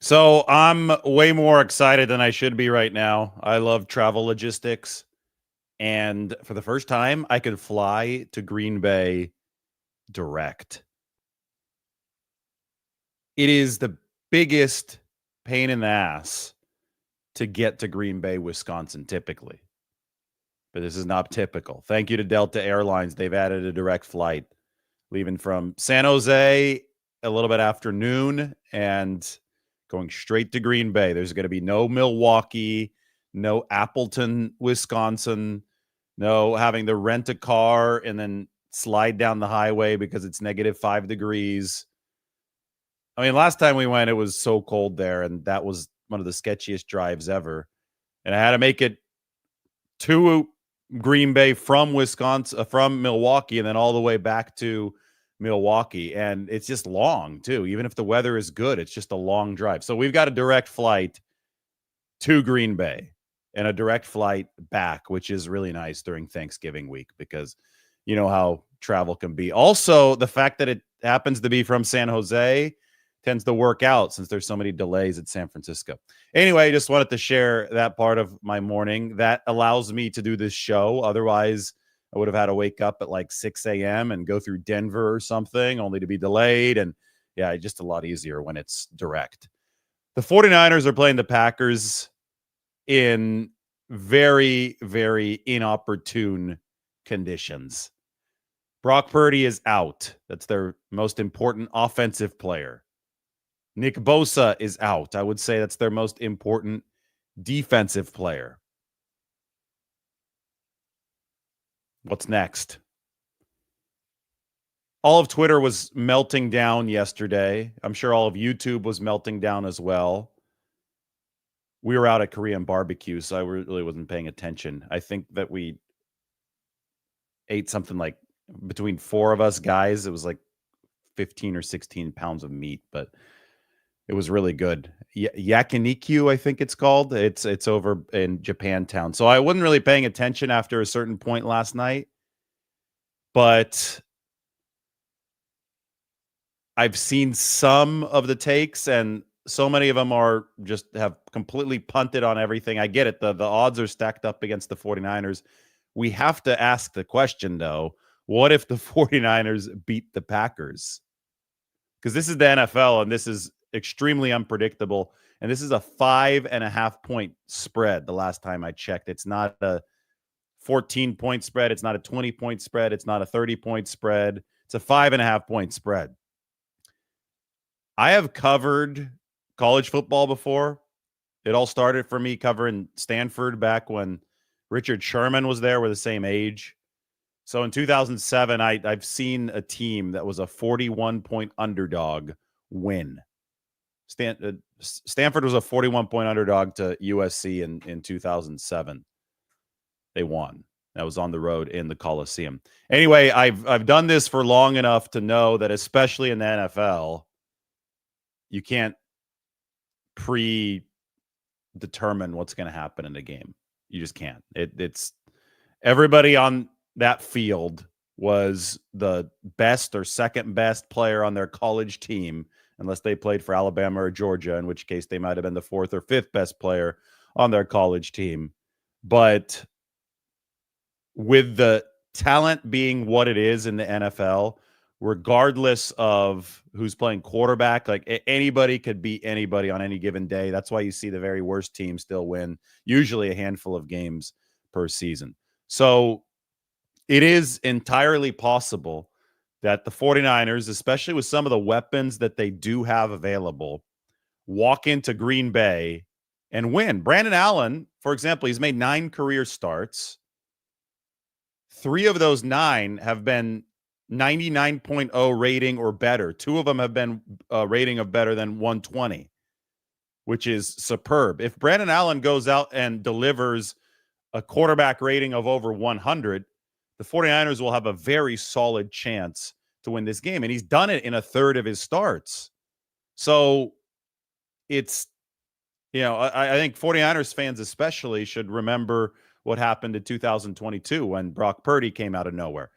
So I'm way more excited than I should be right now. I love travel logistics. And for the first time, I could fly to Green Bay direct. It is the biggest pain in the ass to get to Green Bay, Wisconsin, typically. But this is not typical. Thank you to Delta Airlines. They've added a direct flight leaving from San Jose a little bit after noon and going straight to Green Bay. There's going to be no Milwaukee, no Appleton, Wisconsin, no having to rent a car and then slide down the highway because it's -5 degrees. I mean, last time we went, it was so cold there, and that was one of the sketchiest drives ever. And I had to make it to Green Bay from Wisconsin, from Milwaukee, and then all the way back to Milwaukee. And it's just long, too. Even if the weather is good, it's just a long drive. So we've got a direct flight to Green Bay and a direct flight back, which is really nice during Thanksgiving week because you know how travel can be. Also, the fact that it happens to be from San Jose tends to work out since there's so many delays at San Francisco. Anyway, just wanted to share that part of my morning. That allows me to do this show. Otherwise, I would have had to wake up at like 6 a.m. and go through Denver or something, only to be delayed. And yeah, just a lot easier when it's direct. The 49ers are playing the Packers in very, very inopportune conditions. Brock Purdy is out. That's their most important offensive player. Nick Bosa is out. I would say that's their most important defensive player. What's next? All of Twitter was melting down yesterday. I'm sure all of YouTube was melting down as well. We were out at Korean barbecue, so I really wasn't paying attention. I think that we ate something like between four of us guys, it was like 15 or 16 pounds of meat, but it was really good. Yakiniku, I think it's called. It's over in Japantown. So I wasn't really paying attention after a certain point last night, but I've seen some of the takes, and so many of them are just have completely punted on everything. I get it. The odds are stacked up against the 49ers. We have to ask the question, though, what if the 49ers beat the Packers? Because this is the NFL, and this is extremely unpredictable. And this is a 5.5-point spread the last time I checked. It's not a 14-point spread. It's not a 20-point spread. It's not a 30-point spread. It's a 5.5-point spread. I have covered college football before. It all started for me covering Stanford back when Richard Sherman was there. We're the same age. So in 2007, I've seen a team that was a 41-point underdog win. Stanford was a 41-point underdog to USC in 2007. They won. That was on the road in the Coliseum. Anyway, I've done this for long enough to know that, especially in the NFL, you can't predetermine what's going to happen in a game. You just can't. It's everybody on that field was the best or second best player on their college team, unless they played for Alabama or Georgia, in which case they might have been the fourth or fifth best player on their college team. But with the talent being what it is in the NFL, regardless of who's playing quarterback, like anybody could beat anybody on any given day. That's why you see the very worst teams still win, usually a handful of games per season. So it is entirely possible that the 49ers, especially with some of the weapons that they do have available, walk into Green Bay and win. Brandon Allen, for example, he's made 9 career starts. 3 of those 9 have been 99.0 rating or better. 2 of them have been a rating of better than 120, which is superb. If Brandon Allen goes out and delivers a quarterback rating of over 100, the 49ers will have a very solid chance to win this game. And he's done it in a third of his starts. So it's, I think 49ers fans especially should remember what happened in 2022 when Brock Purdy came out of nowhere.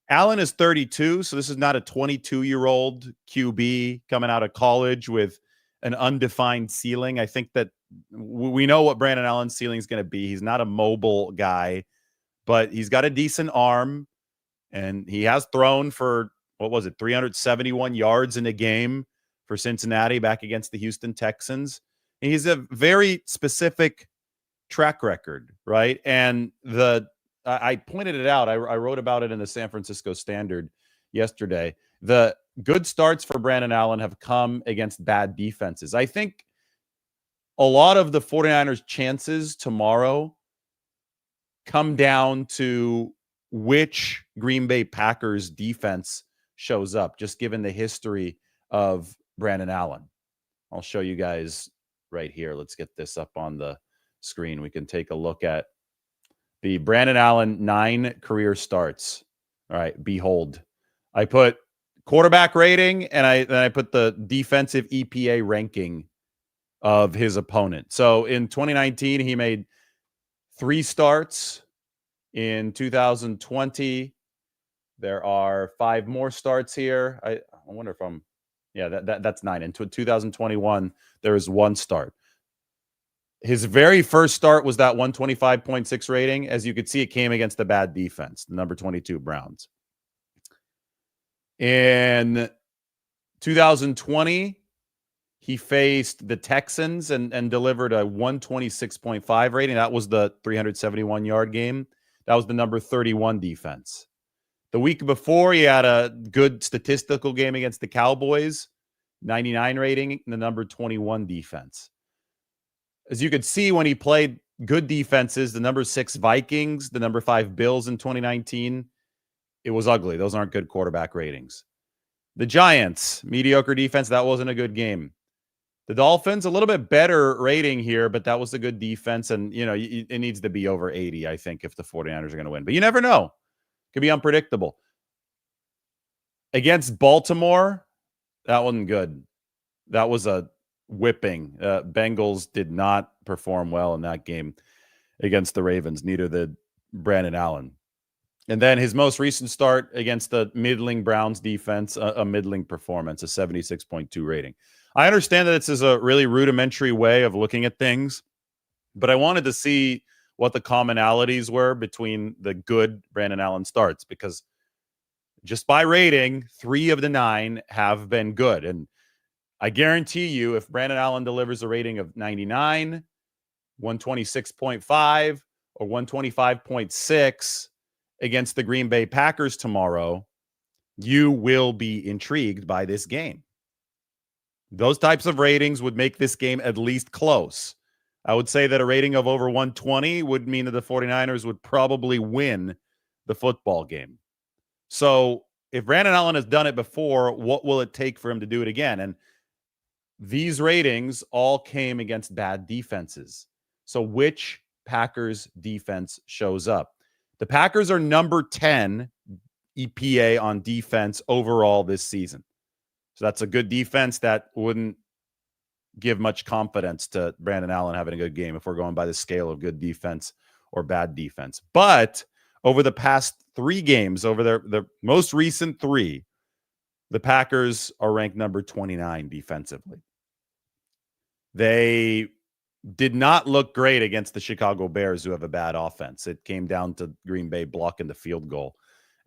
Allen is 32, so this is not a 22-year-old QB coming out of college with an undefined ceiling. I think that we know what Brandon Allen's ceiling is going to be. He's not a mobile guy, but he's got a decent arm, and he has thrown for, 371 yards in a game for Cincinnati back against the Houston Texans. And he's a very specific track record, right? And I pointed it out. I wrote about it in the San Francisco Standard yesterday. The good starts for Brandon Allen have come against bad defenses. I think a lot of the 49ers' chances tomorrow come down to which Green Bay Packers defense shows up, just given the history of Brandon Allen. I'll show you guys right here. Let's get this up on the screen. We can take a look at the Brandon Allen 9 career starts. All right, behold. I put quarterback rating, and I put the defensive EPA ranking of his opponent. So in 2019, he made 3 starts. In 2020, there are 5 more starts here. I wonder if I'm, that's 9. In 2021, there is 1 start. His very first start was that 125.6 rating. As you could see, it came against the bad defense, the number 22 Browns. In 2020, he faced the Texans and delivered a 126.5 rating. That was the 371-yard game. That was the number 31 defense. The week before, he had a good statistical game against the Cowboys, 99 rating, the number 21 defense. As you could see, when he played good defenses, the number 6 Vikings, the number 5 Bills in 2019, it was ugly. Those aren't good quarterback ratings. The Giants, mediocre defense, that wasn't a good game. The Dolphins, a little bit better rating here, but that was a good defense. And, it needs to be over 80, I think, if the 49ers are going to win. But you never know. It could be unpredictable. Against Baltimore, that wasn't good. That was a whipping. Bengals did not perform well in that game against the Ravens. Neither did Brandon Allen. And then his most recent start against the middling Browns defense, a middling performance, a 76.2 rating. I understand that this is a really rudimentary way of looking at things, but I wanted to see what the commonalities were between the good Brandon Allen starts, because just by rating, 3 of the 9 have been good. And I guarantee you, if Brandon Allen delivers a rating of 99, 126.5, or 125.6 against the Green Bay Packers tomorrow, you will be intrigued by this game. Those types of ratings would make this game at least close. I would say that a rating of over 120 would mean that the 49ers would probably win the football game. So if Brandon Allen has done it before, what will it take for him to do it again? And these ratings all came against bad defenses. So which Packers defense shows up? The Packers are number 10 EPA on defense overall this season. So that's a good defense that wouldn't give much confidence to Brandon Allen having a good game if we're going by the scale of good defense or bad defense. But over the past 3 games, over the most recent 3, the Packers are ranked number 29 defensively. They did not look great against the Chicago Bears, who have a bad offense. It came down to Green Bay blocking the field goal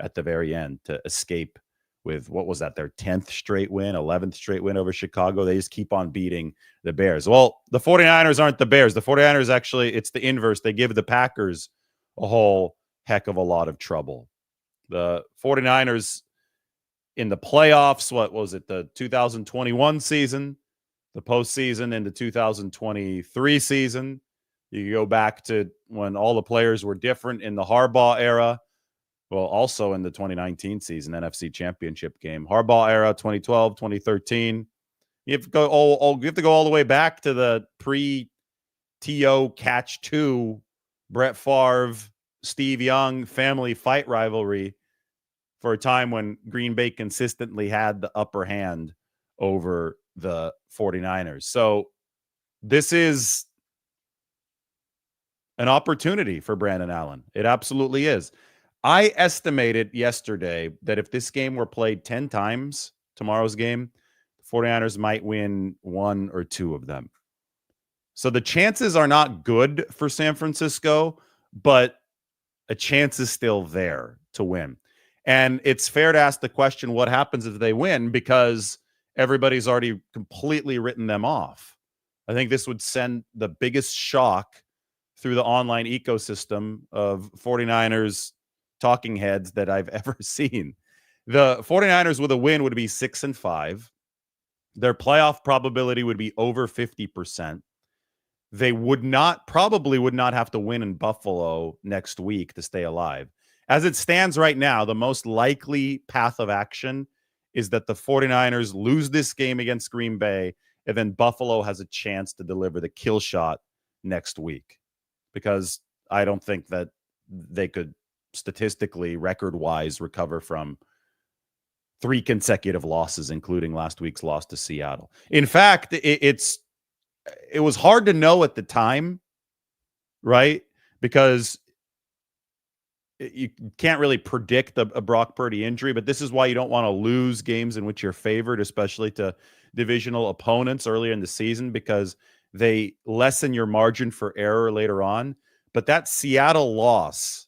at the very end to escape with, what was that, their 10th straight win, 11th straight win over Chicago. They just keep on beating the Bears. Well, the 49ers aren't the Bears. The 49ers actually, it's the inverse. They give the Packers a whole heck of a lot of trouble. The 49ers in the playoffs, what was it, the 2021 season, the postseason in the 2023 season. You go back to when all the players were different in the Harbaugh era. Well, also in the 2019 season, NFC Championship game. Harbaugh era, 2012, 2013. You have to go all the way back to the pre-TO Catch 2 Brett Favre, Steve Young family fight rivalry for a time when Green Bay consistently had the upper hand over the 49ers. So this is an opportunity for Brandon Allen. It absolutely is. I estimated yesterday that if this game were played 10 times, tomorrow's game, 49ers might win 1 or 2 of them. So the chances are not good for San Francisco, but a chance is still there to win. And it's fair to ask the question, what happens if they win? Because everybody's already completely written them off. I think this would send the biggest shock through the online ecosystem of 49ers talking heads that I've ever seen. The 49ers with a win would be 6-5. Their playoff probability would be over 50%. They probably would not have to win in Buffalo next week to stay alive. As it stands right now, the most likely path of action is that the 49ers lose this game against Green Bay, and then Buffalo has a chance to deliver the kill shot next week. Because I don't think that they could statistically, record-wise, recover from 3 consecutive losses, including last week's loss to Seattle. In fact, it was hard to know at the time, right? Because you can't really predict a Brock Purdy injury, but this is why you don't want to lose games in which you're favored, especially to divisional opponents earlier in the season, because they lessen your margin for error later on. But that Seattle loss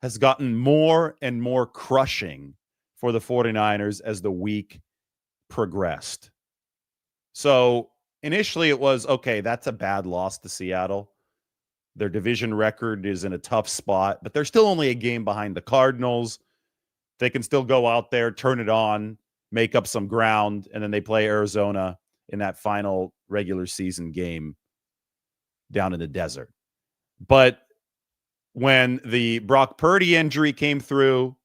has gotten more and more crushing for the 49ers as the week progressed. So initially it was, okay, that's a bad loss to Seattle. Their division record is in a tough spot, but they're still only a game behind the Cardinals. They can still go out there, turn it on, make up some ground, and then they play Arizona in that final regular season game down in the desert. But when the Brock Purdy injury came through,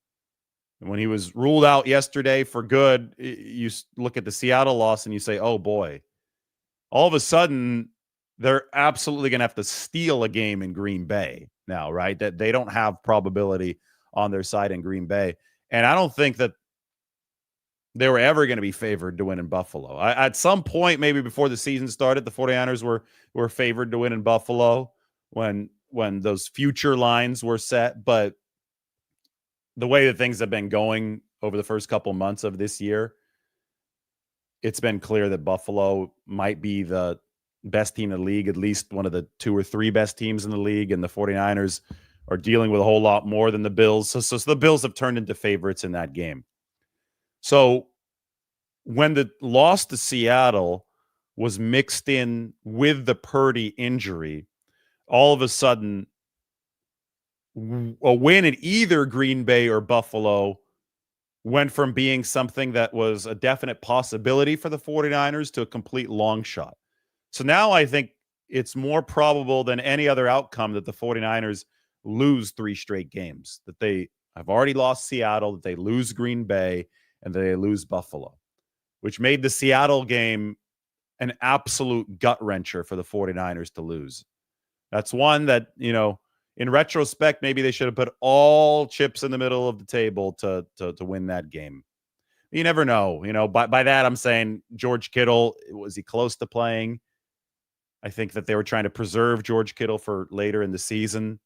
and when he was ruled out yesterday for good, you look at the Seattle loss and you say, oh boy, all of a sudden they're absolutely going to have to steal a game in Green Bay now, right? That they don't have probability on their side in Green Bay. And I don't think that they were ever going to be favored to win in Buffalo. At some point, maybe before the season started, the 49ers were favored to win in Buffalo when those future lines were set. But the way that things have been going over the first couple months of this year, it's been clear that Buffalo might be the best team in the league, at least one of the 2 or 3 best teams in the league, and the 49ers are dealing with a whole lot more than the Bills. So the Bills have turned into favorites in that game. So when the loss to Seattle was mixed in with the Purdy injury, all of a sudden a win in either Green Bay or Buffalo went from being something that was a definite possibility for the 49ers to a complete long shot. So now I think it's more probable than any other outcome that the 49ers lose 3 straight games, that they have already lost Seattle, that they lose Green Bay, and that they lose Buffalo, which made the Seattle game an absolute gut wrencher for the 49ers to lose. That's one that, in retrospect, maybe they should have put all chips in the middle of the table to win that game. You never know. By that, I'm saying George Kittle, was he close to playing? I think that they were trying to preserve George Kittle for later in the season.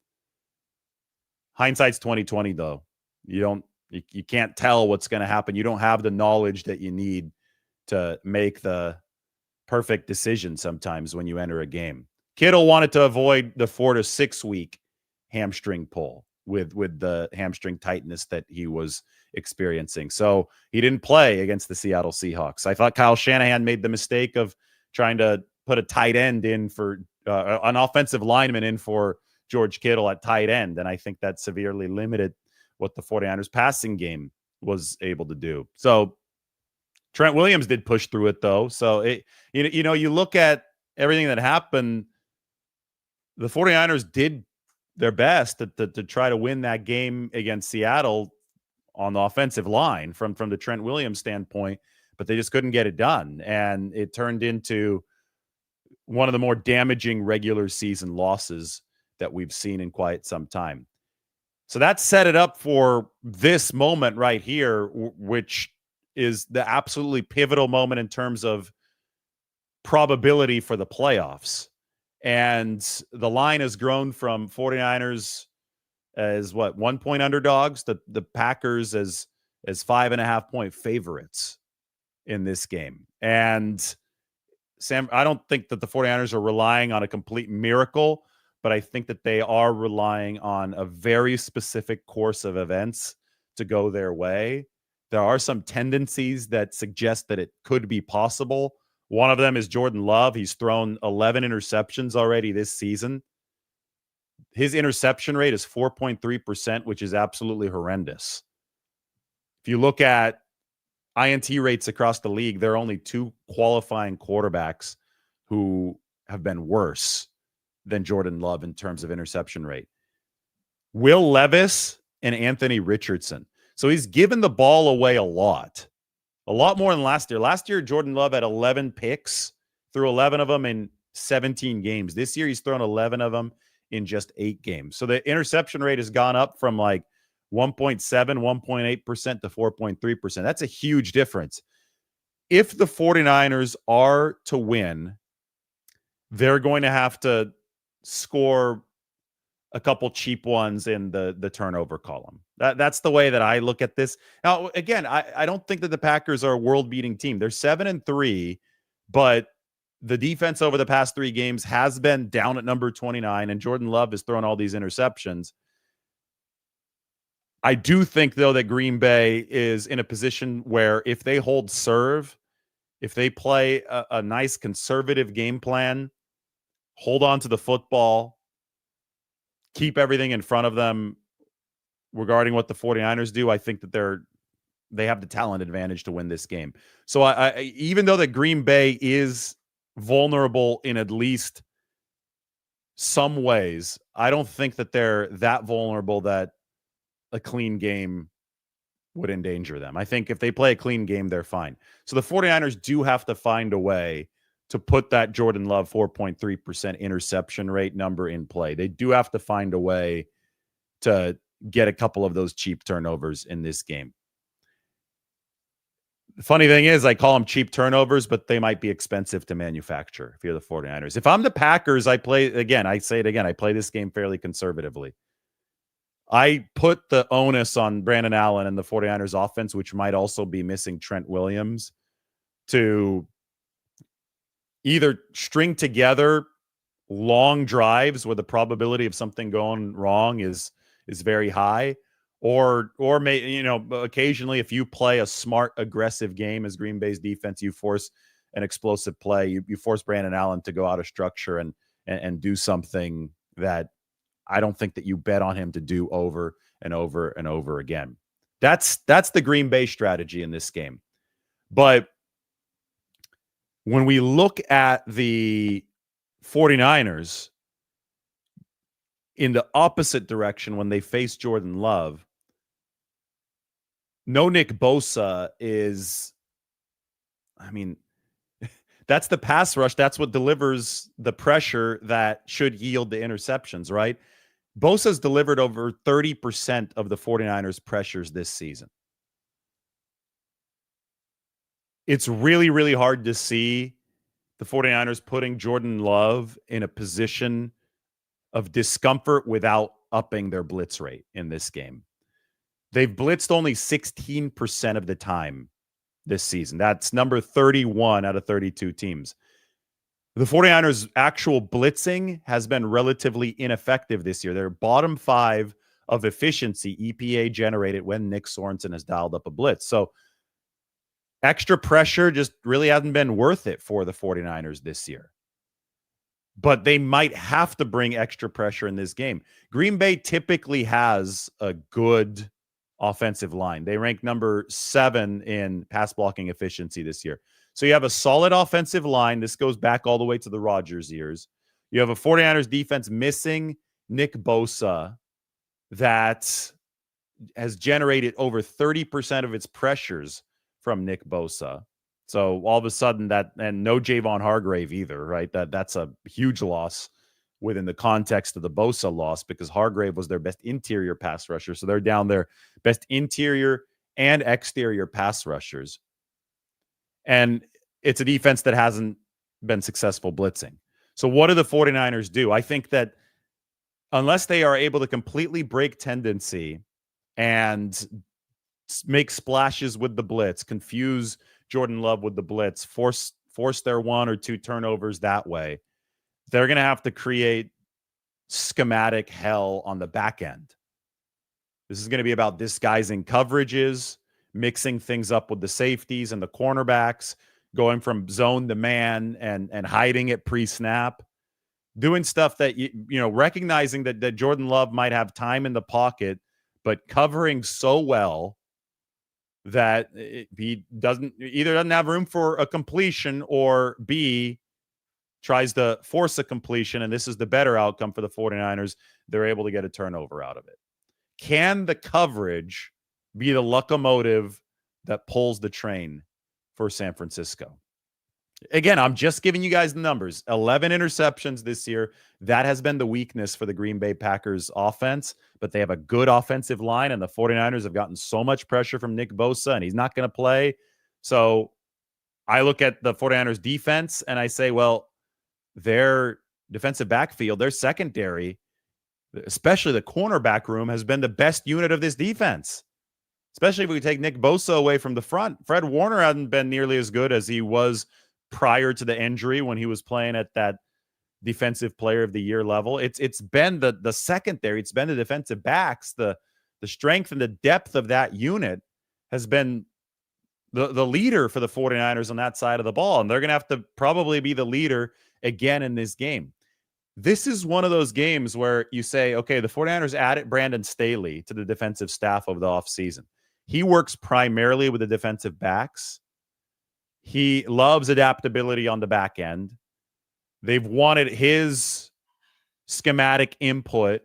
Hindsight's 2020, though. You can't tell what's going to happen. You don't have the knowledge that you need to make the perfect decision sometimes when you enter a game. Kittle wanted to avoid the 4 to 6 week hamstring pull with the hamstring tightness that he was experiencing. So he didn't play against the Seattle Seahawks. I thought Kyle Shanahan made the mistake of trying to put a tight end in for an offensive lineman in for George Kittle at tight end. And I think that severely limited what the 49ers passing game was able to do. So Trent Williams did push through it, though. So you look at everything that happened, the 49ers did their best to try to win that game against Seattle on the offensive line from the Trent Williams standpoint, but they just couldn't get it done. And it turned into one of the more damaging regular season losses that we've seen in quite some time. So that set it up for this moment right here, which is the absolutely pivotal moment in terms of probability for the playoffs. And the line has grown from 49ers as 1 point underdogs, the Packers as 5.5 point favorites in this game. And Sam, I don't think that the 49ers are relying on a complete miracle, but I think that they are relying on a very specific course of events to go their way. There are some tendencies that suggest that it could be possible. One of them is Jordan Love. He's thrown 11 interceptions already this season. His interception rate is 4.3%, which is absolutely horrendous. If you look at INT rates across the league, there are only 2 qualifying quarterbacks who have been worse than Jordan Love in terms of interception rate. Will Levis and Anthony Richardson. So he's given the ball away a lot more than last year. Last year, Jordan Love had 11 picks, threw 11 of them in 17 games. This year, he's thrown 11 of them in just 8 games. So the interception rate has gone up from like 1.7, 1.8% to 4.3%. That's a huge difference. If the 49ers are to win, they're going to have to score a couple cheap ones in the turnover column. That's the way that I look at this. Now, again, I don't think that the Packers are a world-beating team. They're 7-3, but the defense over the past 3 games has been down at number 29, and Jordan Love has thrown all these interceptions. I do think, though, that Green Bay is in a position where if they hold serve, if they play a nice conservative game plan, hold on to the football, keep everything in front of them regarding what the 49ers do, I think that they have the talent advantage to win this game. So I even though that Green Bay is vulnerable in at least some ways, I don't think that they're that vulnerable that a clean game would endanger them. I think if they play a clean game, they're fine. So the 49ers do have to find a way to put that Jordan Love 4.3% interception rate number in play. They do have to find a way to get a couple of those cheap turnovers in this game. The funny thing is, I call them cheap turnovers, but they might be expensive to manufacture if you're the 49ers. If I'm the Packers, I play this game fairly conservatively. I put the onus on Brandon Allen and the 49ers offense, which might also be missing Trent Williams, to either string together long drives where the probability of something going wrong is very high, or occasionally if you play a smart, aggressive game as Green Bay's defense, you force an explosive play. You force Brandon Allen to go out of structure and do something that I don't think that you bet on him to do over and over and over again. That's the Green Bay strategy in this game. But when we look at the 49ers in the opposite direction, when they face Jordan Love, no Nick Bosa is, that's the pass rush. That's what delivers the pressure that should yield the interceptions, right? Bosa's delivered over 30% of the 49ers pressures this season. It's really, really hard to see the 49ers putting Jordan Love in a position of discomfort without upping their blitz rate in this game. They've blitzed only 16% of the time this season. That's number 31 out of 32 teams. The 49ers' actual blitzing has been relatively ineffective this year. They're bottom 5 of efficiency EPA generated when Nick Sorensen has dialed up a blitz. So extra pressure just really hasn't been worth it for the 49ers this year. But they might have to bring extra pressure in this game. Green Bay typically has a good offensive line. They rank number 7 in pass blocking efficiency this year. So you have a solid offensive line. This goes back all the way to the Rodgers years. You have a 49ers defense missing Nick Bosa that has generated over 30% of its pressures from Nick Bosa. So all of a sudden and no Javon Hargrave either, right? That's a huge loss within the context of the Bosa loss, because Hargrave was their best interior pass rusher. So they're down their best interior and exterior pass rushers. And it's a defense that hasn't been successful blitzing. So what do the 49ers do? I think that unless they are able to completely break tendency and make splashes with the blitz, confuse Jordan Love with the blitz, force their 1 or 2 turnovers that way. They're going to have to create schematic hell on the back end. This is going to be about disguising coverages, mixing things up with the safeties and the cornerbacks, going from zone to man and hiding it pre-snap, doing stuff that, recognizing that Jordan Love might have time in the pocket, but covering so well that he doesn't have room for a completion, or B, tries to force a completion, and this is the better outcome for the 49ers. They're able to get a turnover out of it. Can the coverage be the locomotive that pulls the train for San Francisco? Again, I'm just giving you guys the numbers. 11 interceptions this year. That has been the weakness for the Green Bay Packers offense, but they have a good offensive line, and the 49ers have gotten so much pressure from Nick Bosa, and he's not going to play. So I look at the 49ers defense, and I say, well, their defensive backfield, their secondary, especially the cornerback room, has been the best unit of this defense. Especially if we take Nick Bosa away from the front. Fred Warner hasn't been nearly as good as he was prior to the injury when he was playing at that defensive player of the year level. It's been the secondary, it's been the defensive backs, the strength and the depth of that unit has been the leader for the 49ers on that side of the ball. And they're going to have to probably be the leader again in this game. This is one of those games where you say, okay, the 49ers added Brandon Staley to the defensive staff of the offseason. He works primarily with the defensive backs. He loves adaptability on the back end. They've wanted his schematic input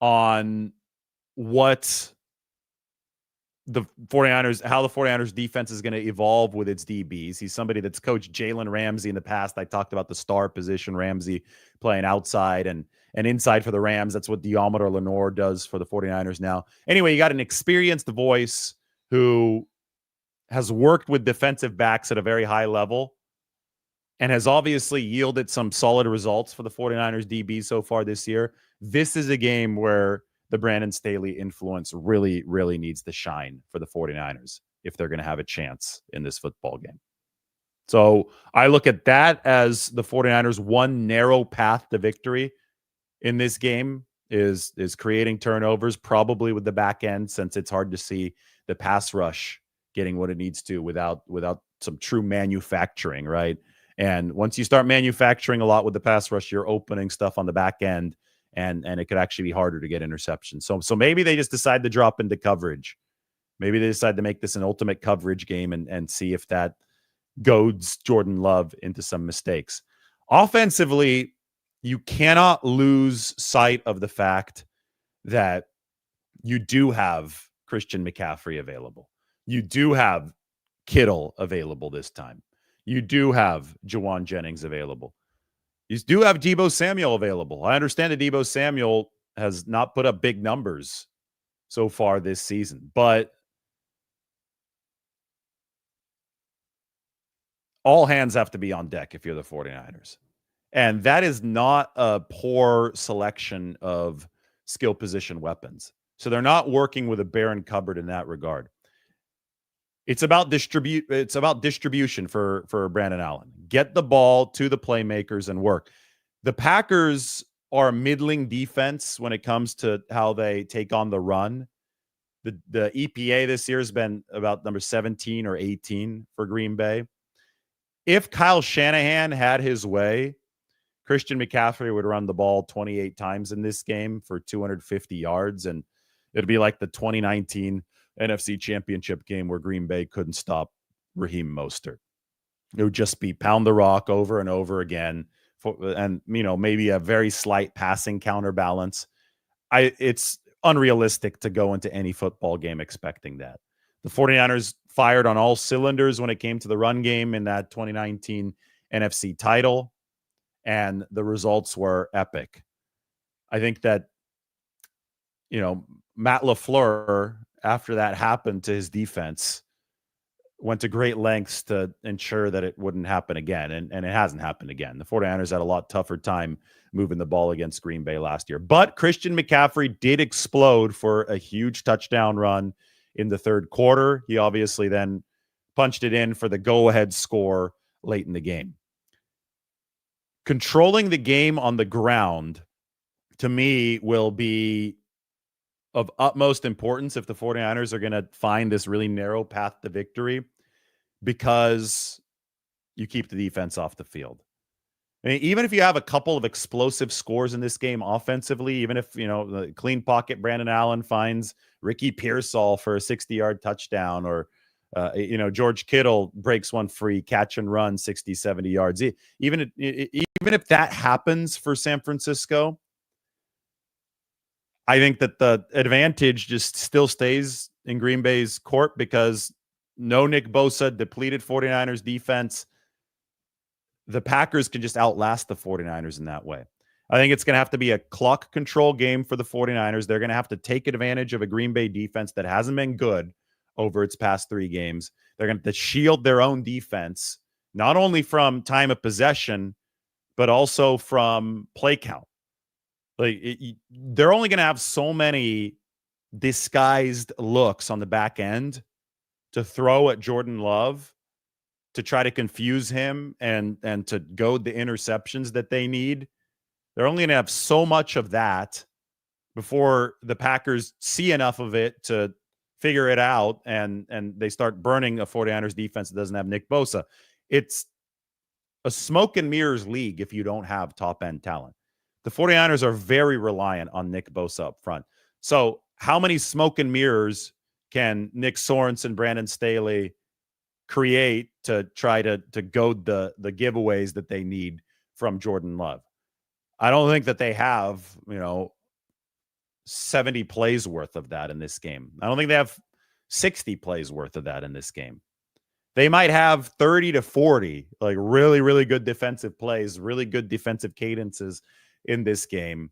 on what the 49ers, how the 49ers defense is going to evolve with its DBs. He's somebody that's coached Jalen Ramsey in the past. I talked about the star position, Ramsey playing outside and inside for the Rams. That's what Diomedor Lenore does for the 49ers now. Anyway, you got an experienced voice who has worked with defensive backs at a very high level and has obviously yielded some solid results for the 49ers DB so far this year. This is a game where the Brandon Staley influence really, really needs to shine for the 49ers if they're going to have a chance in this football game. So I look at that as the 49ers' one narrow path to victory in this game is creating turnovers, probably with the back end, since it's hard to see the pass rush getting what it needs to without some true manufacturing, right? And once you start manufacturing a lot with the pass rush, you're opening stuff on the back end, and it could actually be harder to get interceptions. So maybe they just decide to drop into coverage. Maybe they decide to make this an ultimate coverage game and see if that goads Jordan Love into some mistakes. Offensively, you cannot lose sight of the fact that you do have Christian McCaffrey available. You do have Kittle available this time. You do have Juwan Jennings available. You do have Deebo Samuel available. I understand that Deebo Samuel has not put up big numbers so far this season, but all hands have to be on deck if you're the 49ers. And that is not a poor selection of skill position weapons. So they're not working with a barren cupboard in that regard. It's about distribution for Brandon Allen. Get the ball to the playmakers and work. The Packers are a middling defense when it comes to how they take on the run. The EPA this year has been about number 17 or 18 for Green Bay. If Kyle Shanahan had his way, Christian McCaffrey would run the ball 28 times in this game for 250 yards, and it'd be like the 2019 NFC Championship game where Green Bay couldn't stop Raheem Mostert. It would just be pound the rock over and over again, and maybe a very slight passing counterbalance. It's unrealistic to go into any football game expecting that. The 49ers fired on all cylinders when it came to the run game in that 2019 NFC title, and the results were epic. I think that, Matt LaFleur, after that happened to his defense, went to great lengths to ensure that it wouldn't happen again. And it hasn't happened again. The 49ers had a lot tougher time moving the ball against Green Bay last year. But Christian McCaffrey did explode for a huge touchdown run in the third quarter. He obviously then punched it in for the go-ahead score late in the game. Controlling the game on the ground, to me, will be of utmost importance if the 49ers are going to find this really narrow path to victory, because you keep the defense off the field. I mean, even if you have a couple of explosive scores in this game offensively, even if, the clean pocket Brandon Allen finds Ricky Pearsall for a 60-yard touchdown, or, George Kittle breaks one free, catch and run 60, 70 yards. Even if that happens for San Francisco, I think that the advantage just still stays in Green Bay's court, because no Nick Bosa, depleted 49ers defense. The Packers can just outlast the 49ers in that way. I think it's going to have to be a clock control game for the 49ers. They're going to have to take advantage of a Green Bay defense that hasn't been good over its past 3 games. They're going to shield their own defense, not only from time of possession, but also from play count. They're only going to have so many disguised looks on the back end to throw at Jordan Love to try to confuse him and to goad the interceptions that they need. They're only going to have so much of that before the Packers see enough of it to figure it out, and they start burning a 49ers defense that doesn't have Nick Bosa. It's a smoke and mirrors league if you don't have top-end talent. The 49ers are very reliant on Nick Bosa up front. So how many smoke and mirrors can Nick Sorensen, Brandon Staley create to try to goad the giveaways that they need from Jordan Love? I don't think that they have, 70 plays worth of that in this game. I don't think they have 60 plays worth of that in this game. They might have 30 to 40, like really, really good defensive plays, really good defensive cadences in this game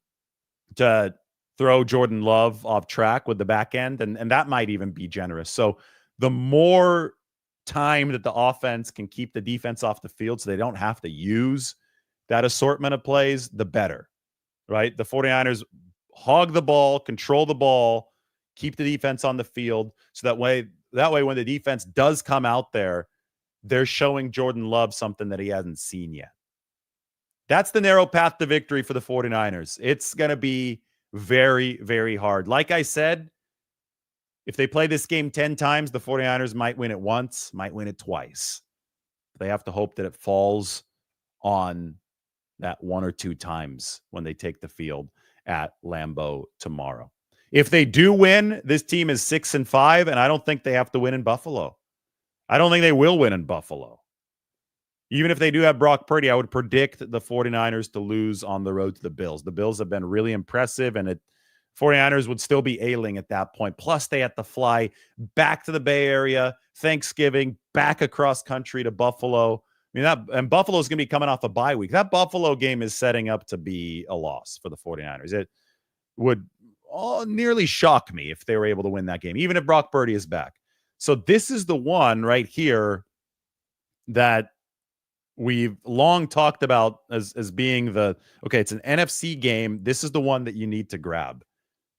to throw Jordan Love off track with the back end. And that might even be generous. So the more time that the offense can keep the defense off the field so they don't have to use that assortment of plays, the better, right? The 49ers hog the ball, control the ball, keep the defense on the field, so that way when the defense does come out there, they're showing Jordan Love something that he hasn't seen yet. That's the narrow path to victory for the 49ers. It's going to be very, very hard. Like I said, if they play this game 10 times, the 49ers might win it once, might win it twice. They have to hope that it falls on that 1 or 2 times when they take the field at Lambeau tomorrow. If they do win, this team is 6-5, and I don't think they have to win in Buffalo. I don't think they will win in Buffalo. Even if they do have Brock Purdy, I would predict the 49ers to lose on the road to the Bills. The Bills have been really impressive, and 49ers would still be ailing at that point. Plus, they have to fly back to the Bay Area, Thanksgiving, back across country to Buffalo. And Buffalo's going to be coming off a bye week. That Buffalo game is setting up to be a loss for the 49ers. It would nearly shock me if they were able to win that game, even if Brock Purdy is back. So this is the one right here that we've long talked about as being it's an NFC game. This is the one that you need to grab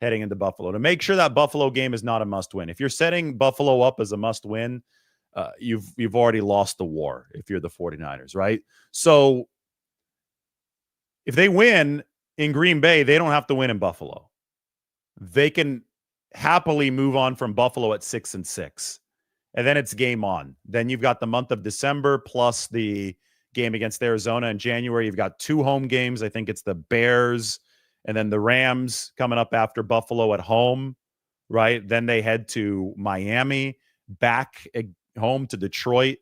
heading into Buffalo to make sure that Buffalo game is not a must win. If you're setting Buffalo up as a must win, you've already lost the war if you're the 49ers, right? So if they win in Green Bay, they don't have to win in Buffalo. They can happily move on from Buffalo at 6-6. And then it's game on. Then you've got the month of December plus the game against Arizona in January. You've got 2 home games. I think it's the Bears and then the Rams coming up after Buffalo at home, right? Then they head to Miami, back home to Detroit.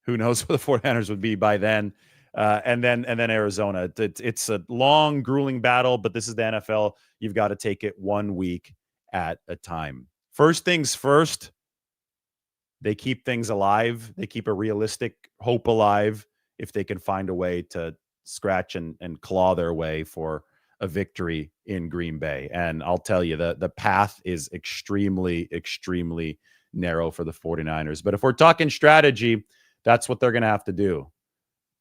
Who knows where the 49ers would be by then. And then Arizona. It's a long, grueling battle, but this is the NFL. You've got to take it 1 week at a time. First things first, they keep things alive. They keep a realistic hope alive if they can find a way to scratch and claw their way for a victory in Green Bay. And I'll tell you, the path is extremely, extremely narrow for the 49ers. But if we're talking strategy, that's what they're going to have to do.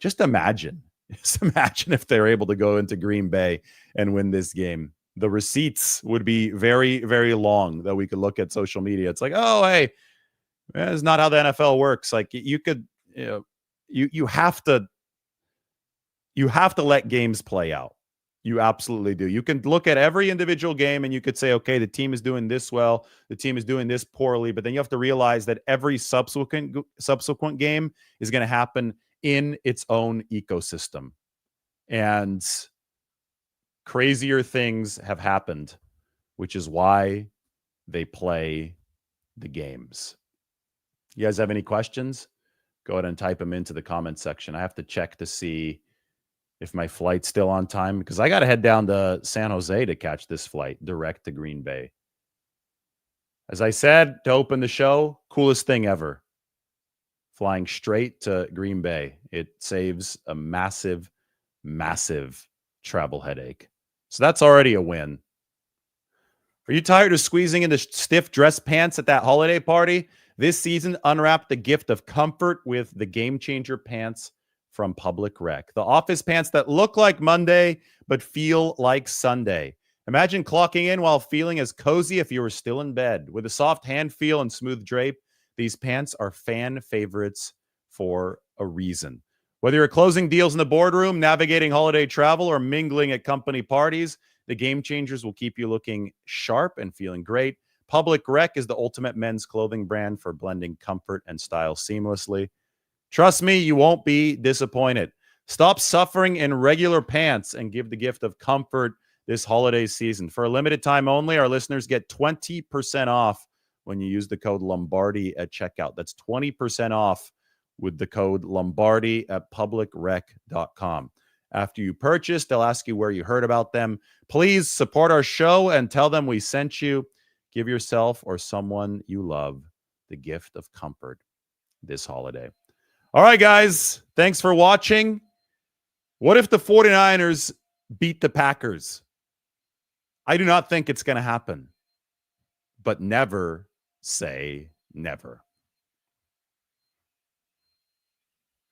Just imagine if they're able to go into Green Bay and win this game. The receipts would be very, very long that we could look at social media. It's like, oh, hey, It's not how the NFL works. Like you could, you have to let games play out. You absolutely do. You can look at every individual game and you could say, okay, the team is doing this well, the team is doing this poorly, but then you have to realize that every subsequent game is going to happen in its own ecosystem. And crazier things have happened, which is why they play the games. You guys have any questions? Go ahead and type them into the comment section. I have to check to see if my flight's still on time because I got to head down to San Jose to catch this flight direct to Green Bay. As I said, to open the show, coolest thing ever. Flying straight to Green Bay. It saves a massive, massive travel headache. So that's already a win. Are you tired of squeezing into stiff dress pants at that holiday party? This season, unwrap the gift of comfort with the Game Changer pants from Public Rec. The office pants that look like Monday, but feel like Sunday. Imagine clocking in while feeling as cozy if you were still in bed. With a soft hand feel and smooth drape, these pants are fan favorites for a reason. Whether you're closing deals in the boardroom, navigating holiday travel, or mingling at company parties, the Game Changers will keep you looking sharp and feeling great. Public Rec is the ultimate men's clothing brand for blending comfort and style seamlessly. Trust me, you won't be disappointed. Stop suffering in regular pants and give the gift of comfort this holiday season. For a limited time only, our listeners get 20% off when you use the code Lombardi at checkout. That's 20% off with the code Lombardi at publicrec.com. After you purchase, they'll ask you where you heard about them. Please support our show and tell them we sent you. Give yourself or someone you love the gift of comfort this holiday. All right, guys. Thanks for watching. What if the 49ers beat the Packers? I do not think it's going to happen. But never say never.